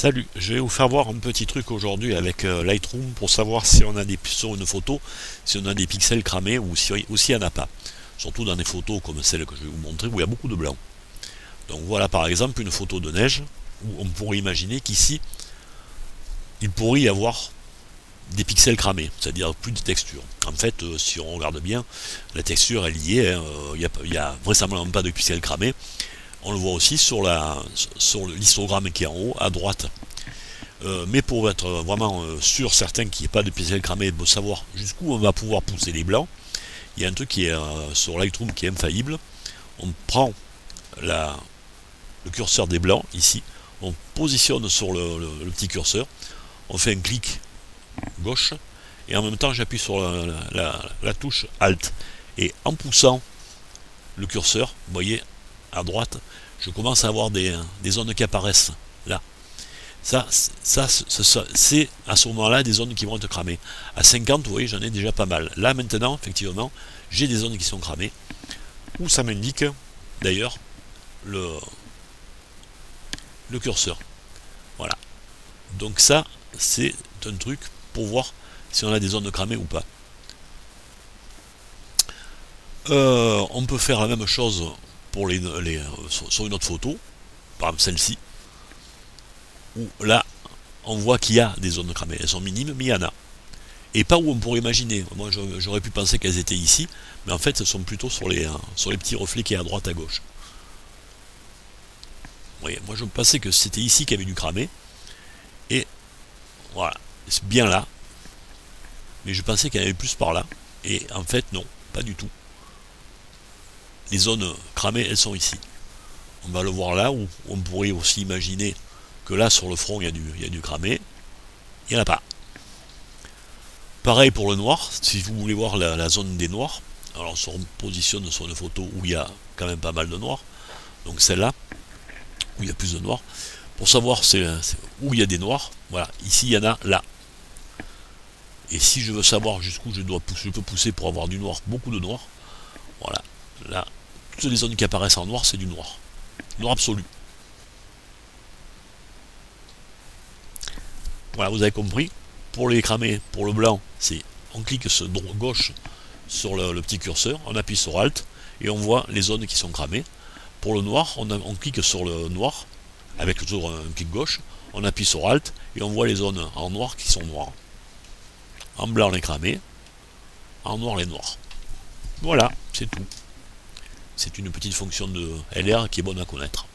Salut, je vais vous faire voir un petit truc aujourd'hui avec Lightroom pour savoir si on a sur une photo, si on a des pixels cramés ou si il n'y en a pas. Surtout dans des photos comme celle que je vais vous montrer où il y a beaucoup de blanc. Donc voilà par exemple une photo de neige où on pourrait imaginer qu'ici il pourrait y avoir des pixels cramés, c'est-à-dire plus de texture. En fait, si on regarde bien, la texture est liée, hein, il n'y a vraisemblablement pas de pixels cramés. On le voit aussi sur l'histogramme qui est en haut à droite. Mais pour être vraiment sûr, certain qu'il n'y ait pas de pixels cramés, pour savoir jusqu'où on va pouvoir pousser les blancs, il y a un truc qui est sur Lightroom qui est infaillible. On prend le curseur des blancs ici, on positionne sur le petit curseur, on fait un clic gauche et en même temps j'appuie sur la touche Alt et en poussant le curseur, vous voyez à droite, je commence à avoir des zones qui apparaissent là. Ça c'est à ce moment-là des zones qui vont être cramées. À 50, vous voyez, j'en ai déjà pas mal. Là maintenant, effectivement, j'ai des zones qui sont cramées. Où ça m'indique d'ailleurs le curseur. Voilà. Donc ça, c'est un truc pour voir si on a des zones cramées ou pas. On peut faire la même chose pour sur une autre photo, par exemple celle-ci, où là, on voit qu'il y a des zones cramées. Elles sont minimes, mais il y en a. Et pas où on pourrait imaginer. Moi, j'aurais pu penser qu'elles étaient ici, mais en fait, elles sont plutôt sur les petits reflets qui sont à droite, à gauche. Vous voyez, moi, je pensais que c'était ici qu'il y avait du cramé. Et voilà, c'est bien là. Mais je pensais qu'il y en avait plus par là. Et en fait, non, pas du tout. Les zones cramées, elles sont ici. On va le voir là, où on pourrait aussi imaginer que là, sur le front, il y a du cramé. Il n'y en a pas. Pareil pour le noir, si vous voulez voir la zone des noirs, alors on se positionne sur une photo où il y a quand même pas mal de noirs, donc celle-là, où il y a plus de noirs, pour savoir où il y a des noirs, voilà, ici il y en a là. Et si je veux savoir jusqu'où je peux pousser pour avoir du noir, beaucoup de noir, voilà, là, toutes les zones qui apparaissent en noir, c'est du noir. Noir absolu. Voilà, vous avez compris. Pour les cramés, pour le blanc, c'est on clique gauche sur le petit curseur, on appuie sur Alt et on voit les zones qui sont cramées. Pour le noir, on clique sur le noir avec toujours un clic gauche, on appuie sur Alt et on voit les zones en noir qui sont noires. En blanc les cramés, en noir les noirs. Voilà, c'est tout. C'est une petite fonction de LR qui est bonne à connaître.